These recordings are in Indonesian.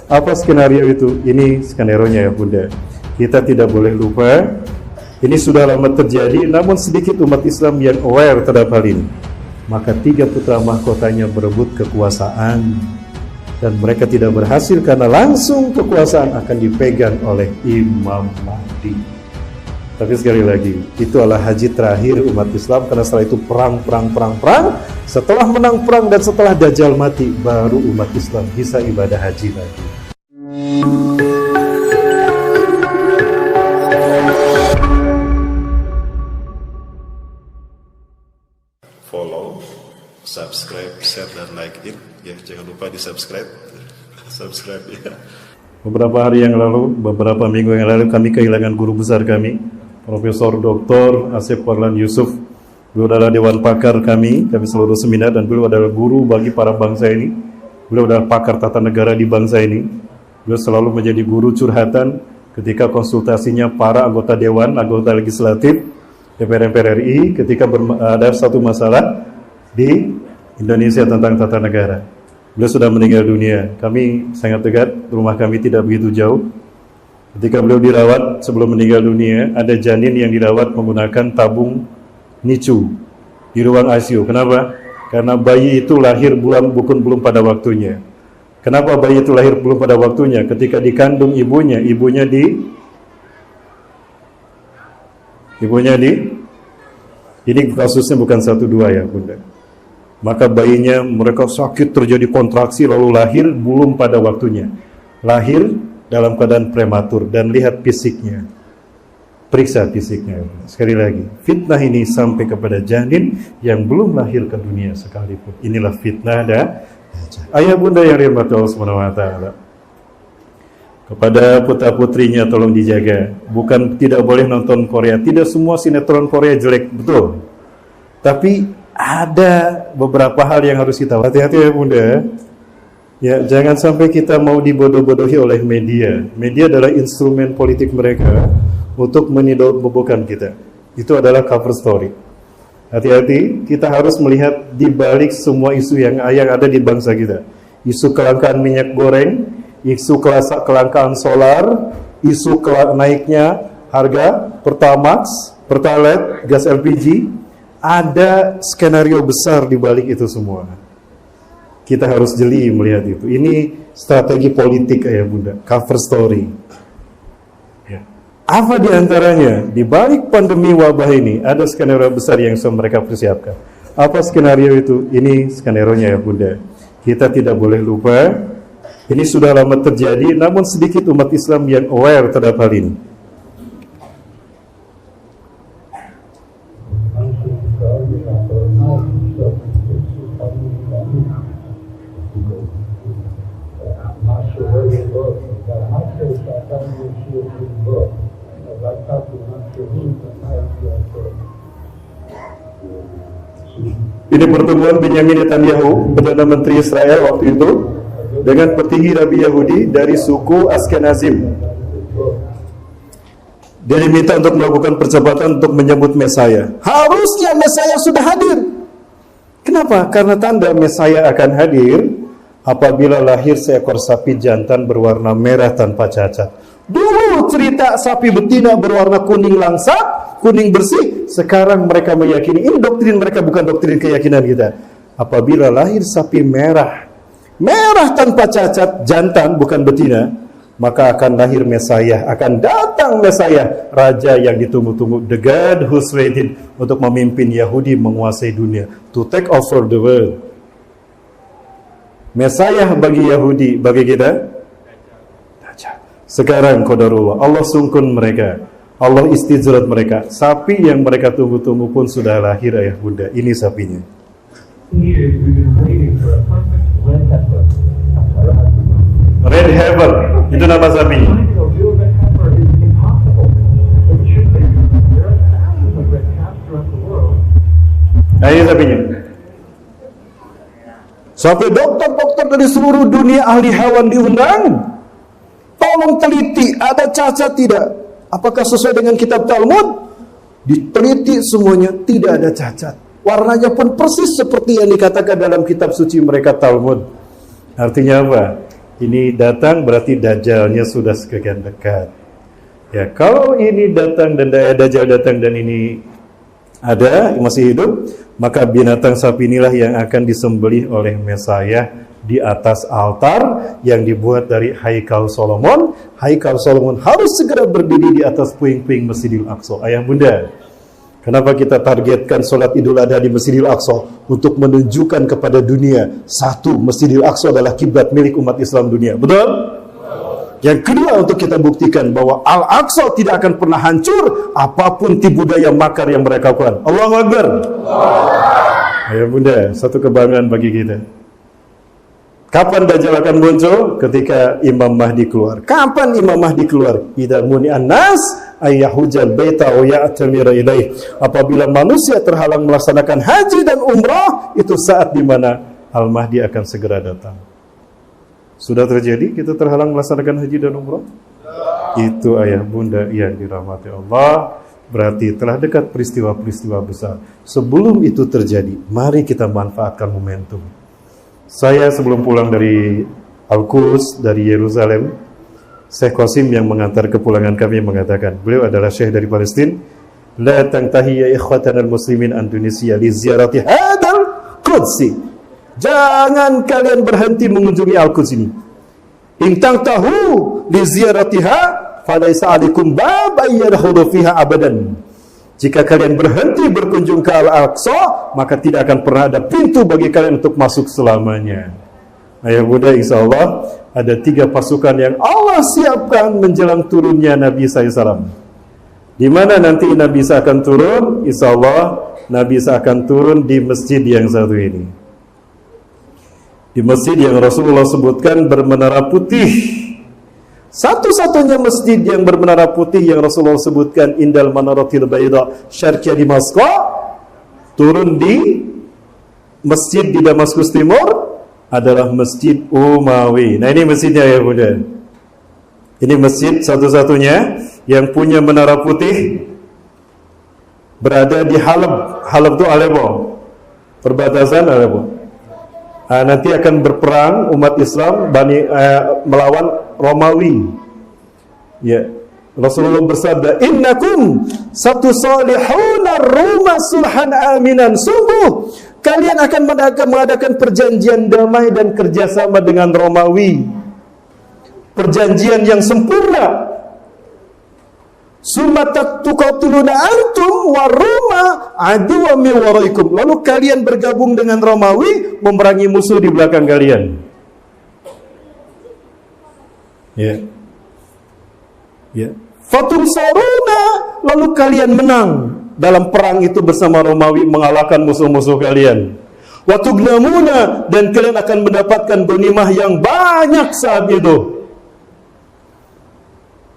Apa skenario itu? Ini skenario-nya ya Bunda. Kita tidak boleh lupa, ini sudah lama terjadi, namun sedikit umat Islam yang aware terhadap hal ini. Maka 3 putra mahkotanya berebut kekuasaan, dan mereka tidak berhasil karena langsung kekuasaan akan dipegang oleh Imam Mahdi. Tapi sekali lagi, itu adalah haji terakhir umat Islam, karena setelah itu perang. Setelah menang perang dan setelah Dajjal mati, baru umat Islam bisa ibadah haji lagi. Follow, subscribe, share, dan like it. Ya, jangan lupa di subscribe ya. Beberapa hari yang lalu, beberapa minggu yang lalu, kami kehilangan guru besar kami, Profesor Dr. Asep Warlan Yusuf. Beliau adalah dewan pakar kami seluruh seminar, dan beliau adalah guru bagi para bangsa ini. Beliau adalah pakar tata negara di bangsa ini. Beliau selalu menjadi guru curhatan ketika konsultasinya para anggota dewan, anggota legislatif, DPR RI, ketika ada satu masalah di Indonesia tentang tata negara. Beliau sudah meninggal dunia. Kami sangat dekat, rumah kami tidak begitu jauh. Ketika beliau dirawat sebelum meninggal dunia, ada janin yang dirawat menggunakan tabung NICU di ruang ICU. Kenapa? Karena bayi itu lahir belum pada waktunya. Kenapa bayi itu lahir belum pada waktunya? Ketika dikandung ibunya ini kasusnya bukan 1-2 ya Bunda. Maka bayinya mereka sakit, terjadi kontraksi, lalu lahir belum pada waktunya. Lahir dalam keadaan prematur, dan lihat fisiknya. Periksa fisiknya. Sekali lagi, fitnah ini sampai kepada janin yang belum lahir ke dunia sekalipun. Inilah fitnah ayah bunda yang dirahmati Allah Subhanahu wa taala. Kepada putra-putrinya tolong dijaga. Bukan tidak boleh nonton Korea. Tidak semua sinetron Korea jelek, betul. Tapi ada beberapa hal yang harus kita hati-hati ya bunda. Ya, jangan sampai kita mau dibodoh-bodohi oleh media. Media adalah instrumen politik mereka untuk menidak-bobokan kita. Itu adalah cover story. Hati-hati, kita harus melihat di balik semua isu yang ada di bangsa kita. Isu kelangkaan minyak goreng, isu kelangkaan solar, isu naiknya harga Pertamax, Pertalite, gas LPG. Ada skenario besar di balik itu semua. Kita harus jeli melihat itu. Ini strategi politik ya bunda, cover story. Ya. Apa diantaranya? Di balik pandemi wabah ini ada skenario besar yang mereka persiapkan. Apa skenario itu? Ini skenario-nya ya bunda. Kita tidak boleh lupa. Ini sudah lama terjadi, namun sedikit umat Islam yang aware terhadap hal ini. Ini pertemuan Benyamin Netanyahu, Perdana Menteri Israel waktu itu, dengan petinggi Rabi Yahudi dari suku Ashkenazim. Dia diminta untuk melakukan percepatan untuk menyambut Mesaya. Harusnya Mesaya sudah hadir. Kenapa? Karena tanda Mesaya akan hadir apabila lahir seekor sapi jantan berwarna merah tanpa cacat. Dulu cerita sapi betina berwarna kuning langsat, kuning bersih. Sekarang mereka meyakini, ini doktrin mereka, bukan doktrin keyakinan kita. Apabila lahir sapi merah tanpa cacat, jantan bukan betina, maka akan lahir Mesaya, akan datang Mesaya, raja yang ditunggu-tunggu, the God who's waiting, untuk memimpin Yahudi menguasai dunia, to take over the world. Mesaya bagi Yahudi, bagi kita sekarang qadarullah, Allah sungkun mereka, Allah istijrat mereka. Sapi yang mereka tunggu-tunggu pun sudah lahir ayah bunda. Ini sapinya. Red Heifer, itu nama sapinya. Nah, ini sapinya. Sampai dokter-dokter dari seluruh dunia, ahli hewan diundang. Tolong teliti, ada cacat tidak? Apakah sesuai dengan kitab Talmud? Diteliti semuanya, tidak ada cacat. Warnanya pun persis seperti yang dikatakan dalam kitab suci mereka Talmud. Artinya apa? Ini datang berarti Dajjalnya sudah sekian dekat. Ya, kalau ini datang dan Dajjal datang dan ini ada masih hidup, maka binatang sapi inilah yang akan disembelih oleh Mesias di atas altar yang dibuat dari Haikal Solomon. Haikal Solomon harus segera berdiri di atas puing-puing Masjidil Aqsa. Ayah bunda, kenapa kita targetkan sholat Idul Adha di Masjidil Aqsa? Untuk menunjukkan kepada dunia, satu, Masjidil Aqsa adalah kiblat milik umat Islam dunia. Betul? Yang kedua, untuk kita buktikan bahwa Al-Aqsa tidak akan pernah hancur apapun tipu daya makar yang mereka lakukan. Allahu Akbar. Ayah bunda, satu kebanggaan bagi kita. Kapan Dajjal akan muncul? Ketika Imam Mahdi keluar. Kapan Imam Mahdi keluar? Idza muni'an nas ayyahujal baita wa ya'tamira ilaih. Apabila manusia terhalang melaksanakan haji dan umrah, itu saat di mana Al-Mahdi akan segera datang. Sudah terjadi kita terhalang melaksanakan haji dan umrah? Itu ayah bunda yang dirahmati Allah. Berarti telah dekat peristiwa-peristiwa besar. Sebelum itu terjadi, mari kita manfaatkan momentum. Saya sebelum pulang dari Al-Quds, dari Yerusalem, Syekh Qasim yang mengantar kepulangan kami mengatakan, beliau adalah Syekh dari Palestina, la tantahi ya ikhwatan al-muslimin an Tunisia li ziyarati hadal Qudsi. Jangan kalian berhenti mengunjungi Al-Quds ini. In tantahu li ziyaratiha falaysa alaikum bab ayyadkhulu fiha abadan. Jika kalian berhenti berkunjung ke Al-Aqsa, maka tidak akan pernah ada pintu bagi kalian untuk masuk selamanya. Ayah bunda, insya Allah ada 3 pasukan yang Allah siapkan menjelang turunnya Nabi SAW. Di mana nanti Nabi Isa akan turun? Insya Allah Nabi Isa akan turun di masjid yang satu ini. Di masjid yang Rasulullah sebutkan bermenara putih. Satu-satunya masjid yang bermenara putih yang Rasulullah sebutkan, Indal Manaratil Bayda Syarqiyah di Moskow, turun di masjid di Damaskus Timur adalah Masjid Umawi. Nah, ini masjidnya ya bunda. Ini masjid satu-satunya yang punya menara putih, berada di Halab. Halab itu Aleppo, perbatasan Aleppo. Nanti akan berperang umat Islam melawan Romawi. Ya, Rasulullah bersabda, "Innakum satusalihuna Roma sulhan aminan." Sungguh kalian akan mengadakan perjanjian damai dan kerjasama dengan Romawi. Perjanjian yang sempurna. Summa tuqatiluna antum wa Roma aduwwa min waraikum. Lalu kalian bergabung dengan Romawi memerangi musuh di belakang kalian. Ya. Ya. Fatunsaruna, lalu kalian menang dalam perang itu bersama Romawi, mengalahkan musuh-musuh kalian. Wa tugnamuna, dan kalian akan mendapatkan ghanimah yang banyak saat itu.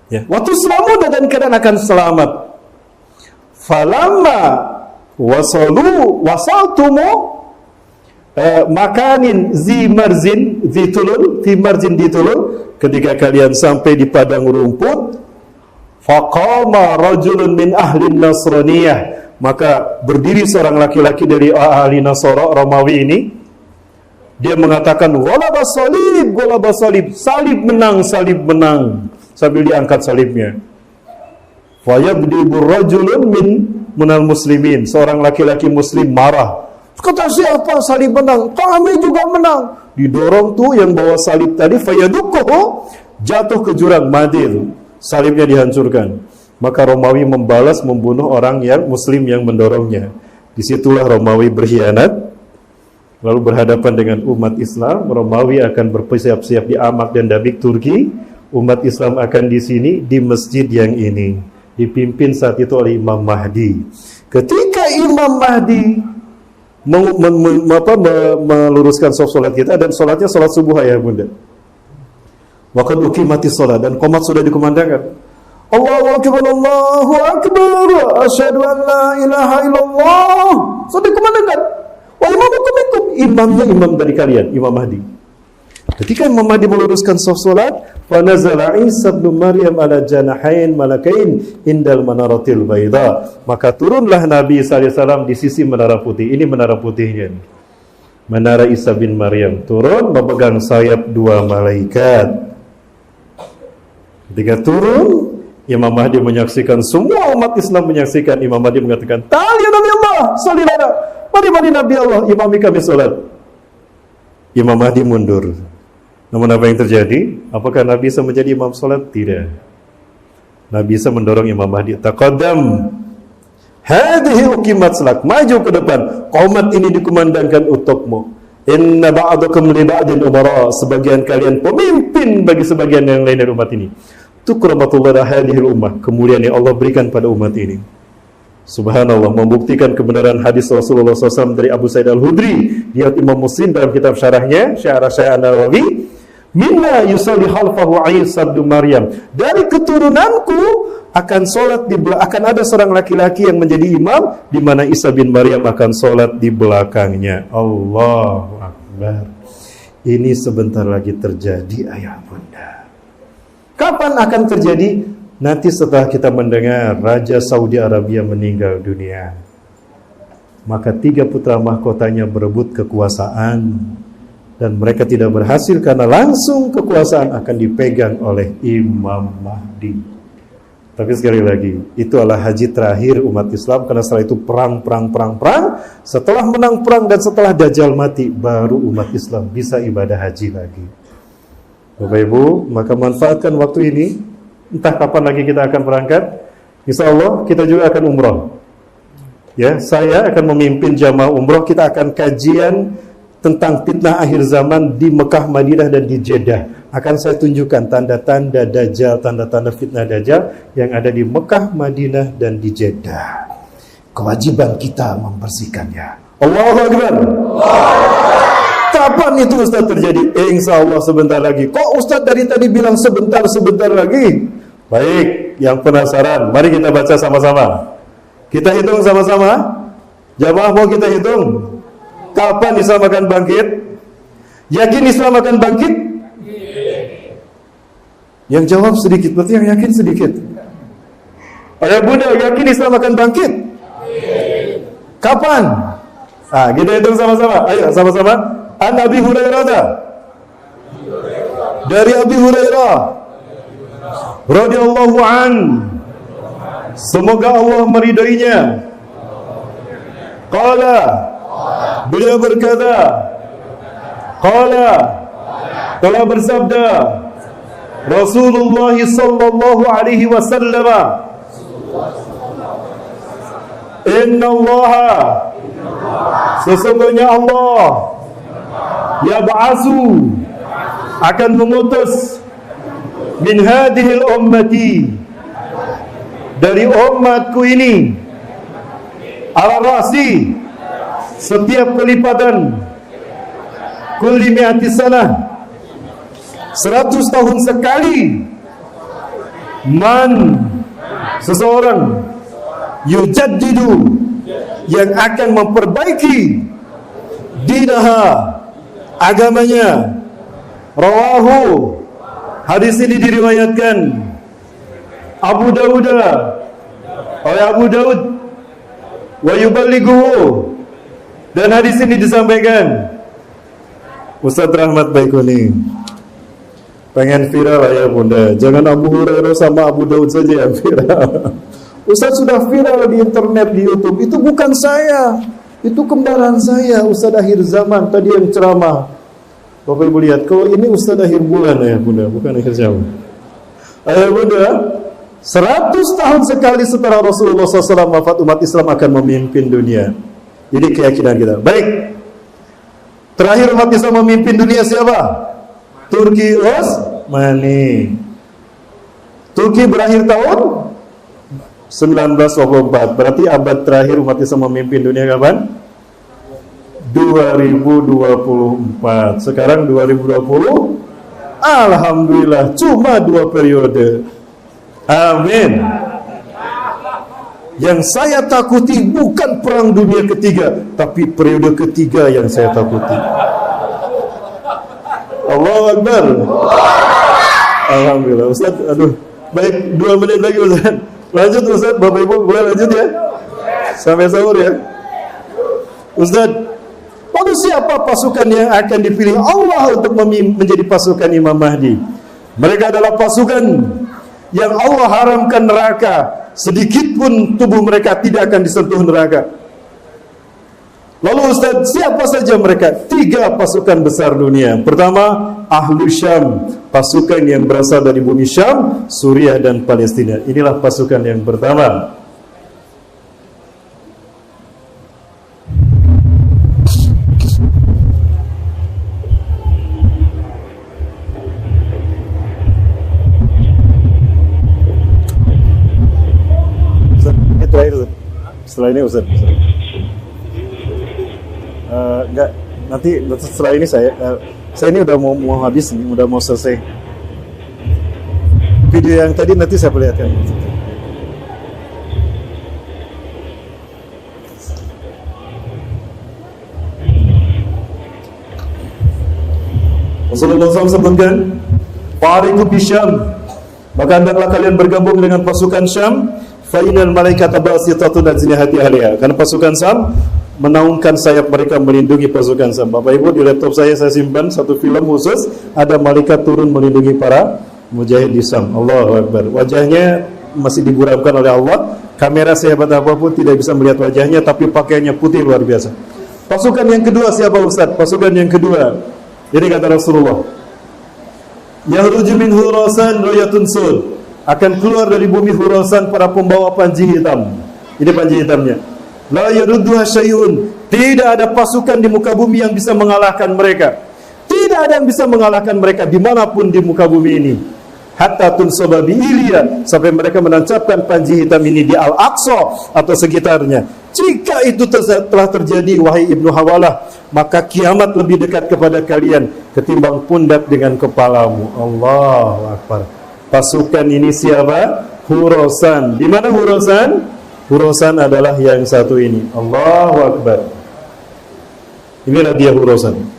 Ya, waktu selamat dan kalian akan selamat. Falamma wasaltumu makanin zi marjin ditulun, ketika kalian sampai di padang rumput, faqama rajulun min ahli nasraniyah, maka berdiri seorang laki-laki dari ahli Nasara Romawi ini. Dia mengatakan, walaba salib, salib menang, sambil diangkat salibnya. Fayabdibu rajulun minal muslimin, seorang laki-laki muslim marah. Kata, siapa salib menang? Kami juga menang. Didorong tuh yang bawa salib tadi, fayadukuhu, jatuh ke jurang, mati itu. Salibnya dihancurkan. Maka Romawi membalas membunuh orang yang muslim yang mendorongnya. Disitulah Romawi berkhianat, lalu berhadapan dengan umat Islam. Romawi akan bersiap-siap di Amak dan Dabik Turki. Umat Islam akan di sini, di masjid yang ini, dipimpin saat itu oleh Imam Mahdi. Ketika Imam Mahdi meluruskan sholat kita, dan sholatnya sholat subuh ya bunda. Waqad uqimatis sholat, dan qomat sudah dikumandangkan. Allahu akbar, Allahu akbar, asyhadu an la ilaha illallah. Sudah dikumandangkan. Wa imamukum minkum, imamnya imam dari kalian, Imam Mahdi. Ketika Imam Mahdi meluruskan sholat, fa nazala Isa bin Maryam ala janahain malakain indal manaratil bayda, maka turunlah Nabi sallallahu alaihi wasallam di sisi menara putih. Ini menara putihnya. menara Isa bin Maryam turun memegang sayap dua malaikat. Ketika turun, Imam Mahdi menyaksikan, semua umat Islam menyaksikan. Imam Mahdi mengatakan, "Ta'al ya Nabi Allah, sholli lana." Mari Nabi Allah, imami kami salat. Imam Mahdi mundur. Namun apa yang terjadi? Apakah Nabi Isa menjadi imam salat? Tidak. Nabi Isa mendorong Imam Mahdi, "Taqaddam. Hadhihi uqimat salak." Maju ke depan. Qomat ini dikumandangkan untukmu. Inna ba'dakum li ba'din umara. Sebagian kalian pemimpin bagi sebagian yang lain dari umat ini. Tukramatullah hadhil ummah. Kemuliaan yang Allah berikan pada umat ini. Subhanallah, membuktikan kebenaran hadis Rasulullah SAW dari Abu Sa'id Al-Hudri. Riwayat Imam Muslim dalam kitab syarahnya, Syarah Syekh An-Nawawi. Minna yusalli khalfahu Isa bin Maryam. Dari keturunanku akan ada seorang laki-laki yang menjadi imam, di mana Isa bin Maryam akan sholat di belakangnya. Allahu Akbar. Ini sebentar lagi terjadi, ayah bunda. Kapan akan terjadi? Nanti setelah kita mendengar Raja Saudi Arabia meninggal dunia, maka 3 putra mahkotanya berebut kekuasaan, dan mereka tidak berhasil karena langsung kekuasaan akan dipegang oleh Imam Mahdi. Tapi sekali lagi, itu adalah haji terakhir umat Islam, karena setelah itu perang. Setelah menang perang dan setelah Dajjal mati, baru umat Islam bisa ibadah haji lagi. Bapak Ibu, maka manfaatkan waktu ini. Entah kapan lagi kita akan berangkat. Insya Allah kita juga akan umroh. Ya, saya akan memimpin jamaah umroh. Kita akan kajian tentang fitnah akhir zaman di Mekah, Madinah, dan di Jeddah. Akan saya tunjukkan tanda-tanda Dajjal, tanda-tanda fitnah Dajjal yang ada di Mekah, Madinah, dan di Jeddah. Kewajiban kita membersihkannya. Allahu Akbar. Kapan itu Ustaz terjadi? Insya Allah sebentar lagi. Kok Ustaz dari tadi bilang sebentar lagi? Baik, yang penasaran, mari kita baca sama-sama. Kita hitung sama-sama. Jamaah mau kita hitung? Kapan Islam akan bangkit? Yakin Islam akan bangkit? Yang jawab sedikit, berarti yang yakin sedikit. Ayah bunda, yakin Islam akan bangkit? Kapan? Kita hitung sama-sama. Ayo sama-sama. An Abi Hurairah. Dari Abi Hurairah radhiyallahu an, semoga Allah meridainya. Qala, beliau berkata, telah bersabda Rasulullah sallallahu alaihi wasallam, inna Allah, sesungguhnya Allah yab'asu, akan mengutus min hadhil ummati, dari umatku ini, ala rasi, setiap kelipatan, kulli mi'ati sanah, 100 tahun sekali, man, seseorang, yujaddidu, yang akan memperbaiki dinaha, agamanya. Rawahu, hadis ini diriwayatkan Abu Dawud, oleh Abu Daud, wa yuballighuhu, dan hadis ini disampaikan Ustaz Rahmat Baikuni. Pengen viral ya bunda, jangan Abu Hurairah sama Abu Daud saja yang viral. Ustaz sudah viral di internet, di YouTube. Itu bukan saya, itu kembaran saya, Ustaz akhir zaman tadi yang ceramah. Bapak Ibu lihat, kalau ini Ustaz akhir bulan ya bunda, bukan akhir zaman. Ayah bunda, 100 tahun sekali setelah Rasulullah SAW wafat, umat Islam akan memimpin dunia. Jadi keyakinan kita. Baik, terakhir umat Islam memimpin dunia siapa? Turki Utsmani. Turki berakhir tahun 1924. Berarti abad terakhir umat Islam memimpin dunia kapan? 2024. Sekarang 2020. Alhamdulillah, cuma 2 periode. Amin. Yang saya takuti bukan perang dunia ketiga, tapi periode ketiga yang saya takuti. Allahu Akbar. Alhamdulillah. Ustaz, aduh. Baik, 2 menit lagi Ustaz. Lanjut Ustaz, Bapak Ibu boleh lanjut ya? Sampai sahur ya. Ustaz, Lalu siapa pasukan yang akan dipilih Allah untuk menjadi pasukan Imam Mahdi? Mereka adalah pasukan yang Allah haramkan neraka. Sedikit pun tubuh mereka tidak akan disentuh neraka. Lalu Ustaz, siapa saja mereka? 3 pasukan besar dunia. Pertama, Ahlu Syam, pasukan yang berasal dari bumi Syam, Suriah dan Palestina. Inilah pasukan yang pertama. Ustaz, ini terakhir Ustaz. Setelah ini Ustaz. Enggak, nanti setelah ini saya ini udah mau habis nih, udah mau selesai. Video yang tadi nanti saya perlihatkan. Rasulullah SAW sebutkan, "Fariqu bisyam," maka hendaklah kalian bergabung dengan pasukan Syam, fa innal malaikata basitatun ajnihati ahliha, karena pasukan Syam menaungkan sayap mereka melindungi pasukan Syam. Bapak Ibu, di laptop saya simpan satu film khusus, ada malaikat turun melindungi para mujahid di Syam. Allahu Akbar. Wajahnya masih diburamkan oleh Allah. Kamera sehebat apapun tidak bisa melihat wajahnya, tapi pakaiannya putih luar biasa. Pasukan yang kedua siapa Ustaz? Pasukan yang kedua, ini kata Rasulullah, "Yakhruju min Khurasan rayatun sud," akan keluar dari bumi Khurasan para pembawa panji hitam. Ini panji hitamnya. La yarudduha syai'un, tidak ada pasukan di muka bumi yang bisa mengalahkan mereka. Tidak ada yang bisa mengalahkan mereka dimanapun di muka bumi ini. Hatta tunsaba bi Ilya, sampai mereka menancapkan panji hitam ini di Al-Aqsa atau sekitarnya. Jika itu telah terjadi, wahai Ibnu Hawalah, maka kiamat lebih dekat kepada kalian ketimbang pundak dengan kepalamu. Allahu Akbar. Pasukan ini siapa? Khurasan. Di mana Khurasan? Khurasan adalah yang satu ini. Allahu Akbar. Inilah dia Khurasan.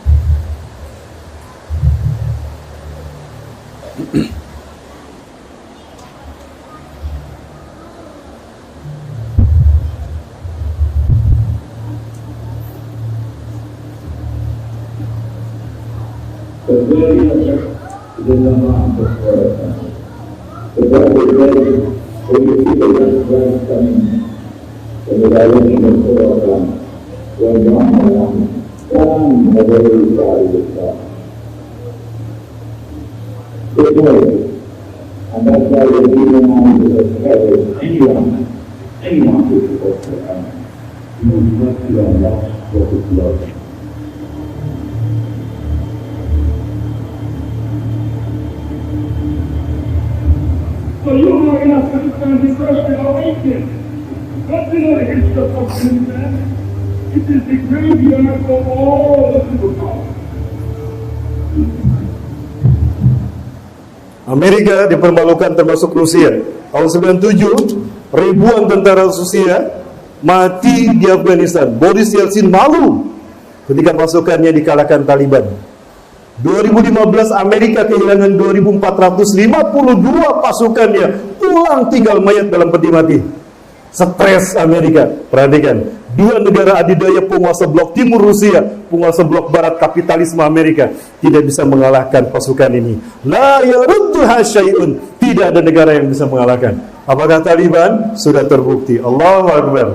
Amerika dipermalukan termasuk Rusia. Tahun 97 ribuan tentara Rusia mati di Afghanistan. Boris Yeltsin malu ketika pasukannya dikalahkan Taliban. 2015 Amerika kehilangan 2.452 pasukannya, pulang tinggal mayat dalam peti mati. Stres Amerika. Perhatikan, 2 negara adidaya penguasa blok timur Rusia, penguasa blok barat kapitalisme Amerika, tidak bisa mengalahkan pasukan ini. La yarudduha syai'un, tidak ada negara yang bisa mengalahkan. Apakah Taliban? Sudah terbukti. Allahu Akbar.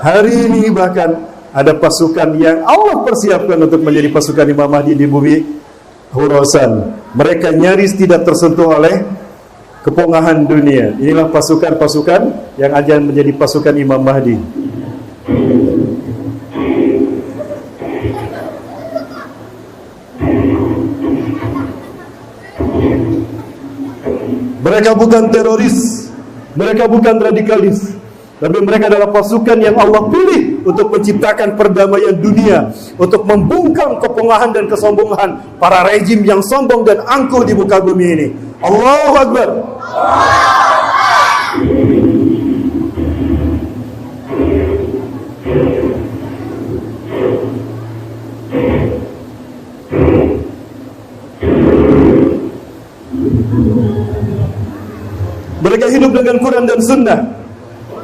Hari ini bahkan ada pasukan yang Allah persiapkan untuk menjadi pasukan Imam Mahdi di bumi Khurasan. Mereka nyaris tidak tersentuh oleh kepongahan dunia. Inilah pasukan-pasukan yang akan menjadi pasukan Imam Mahdi. Mereka bukan teroris, mereka bukan radikalis, tapi mereka adalah pasukan yang Allah pilih untuk menciptakan perdamaian dunia, untuk membungkam kepongahan dan kesombongan para rejim yang sombong dan angkuh di muka bumi ini. Allahu Akbar. Mereka hidup dengan Quran dan Sunnah.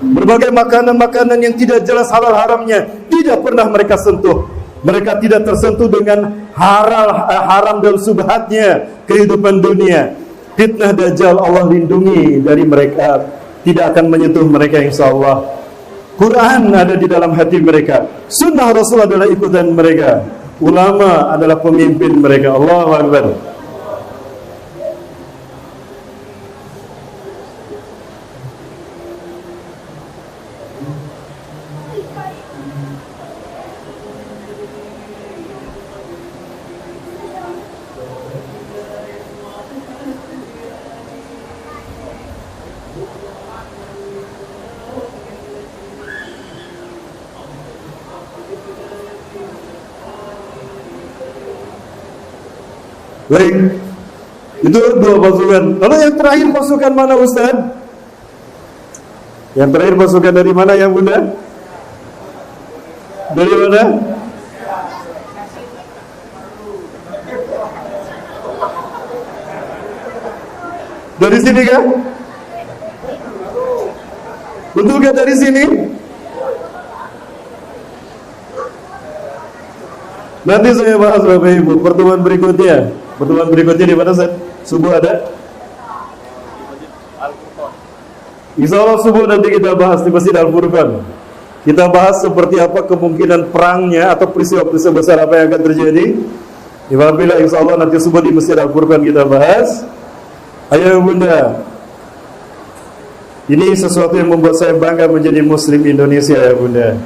Berbagai makanan-makanan yang tidak jelas halal haramnya tidak pernah mereka sentuh. Mereka tidak tersentuh dengan haram dan subhatnya kehidupan dunia. Fitnah Dajjal Allah lindungi dari mereka, tidak akan menyentuh mereka insyaallah. Quran ada di dalam hati mereka. Sunnah Rasul adalah ikutan mereka. Ulama adalah pemimpin mereka. Allahu Akbar. Baik, itu dua pasukan. Lalu yang terakhir pasukan mana Ustaz? Yang terakhir pasukan dari mana yang Bunda? Dari mana? Dari sini kah? Betulkah dari sini? Nanti saya bahas Bapak Ibu pertemuan berikutnya. Pertemuan berikutnya di mana Ustaz? Subuh ada? Insya Allah subuh nanti kita bahas di Masjid Al-Furqan. Kita bahas seperti apa kemungkinan perangnya atau peristiwa-peristiwa besar apa yang akan terjadi. Apabila insya Allah nanti subuh di Masjid Al-Furqan kita bahas. Ayo Bunda, ini sesuatu yang membuat saya bangga menjadi Muslim Indonesia ya Bunda.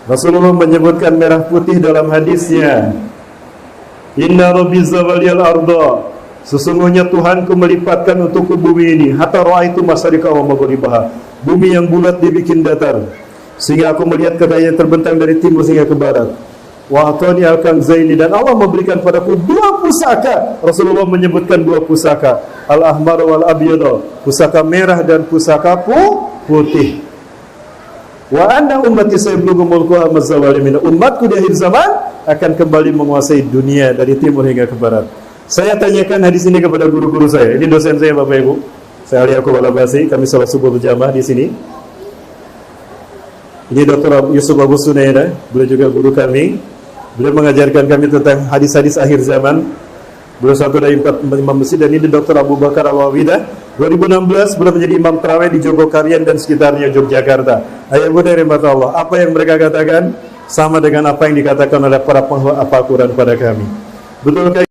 Rasulullah menyebutkan merah putih dalam hadisnya. Inna rabbi zawaliyal arda, sesungguhnya Tuhanku melipatkan untukku bumi ini. Hatta ra'aitu masyariqa wa maghribaha, bumi yang bulat dibikin datar, sehingga aku melihat kedai yang terbentang dari timur hingga ke barat. Wa atani al-kanzaini, dan Allah memberikan padaku dua pusaka. Rasulullah menyebutkan dua pusaka, al-ahmar wal abyad, pusaka merah dan pusaka putih. Wa anna ummati sayablughu mulkuha mazawali min, umatku di akhir zaman akan kembali menguasai dunia dari timur hingga ke barat. Saya tanyakan hadis ini kepada guru-guru saya. Ini dosen saya Bapak Ibu. Saya Ali Yaqub Al-Abbasi, kami salat subuh berjamaah di sini. Ini Dr. Yusuf Abu Sunaina, beliau juga guru kami. Beliau mengajarkan kami tentang hadis-hadis akhir zaman. Beliau satu dari 4 imam masjid, dan ini Dr. Abu Bakar Al-Wawidah. 2016 beliau menjadi imam tarawih di Jogokarian dan sekitarnya Yogyakarta. Ayat Bunda rahmat Allah, apa yang mereka katakan sama dengan apa yang dikatakan oleh para penghafal Al-Quran pada kami. Betulkah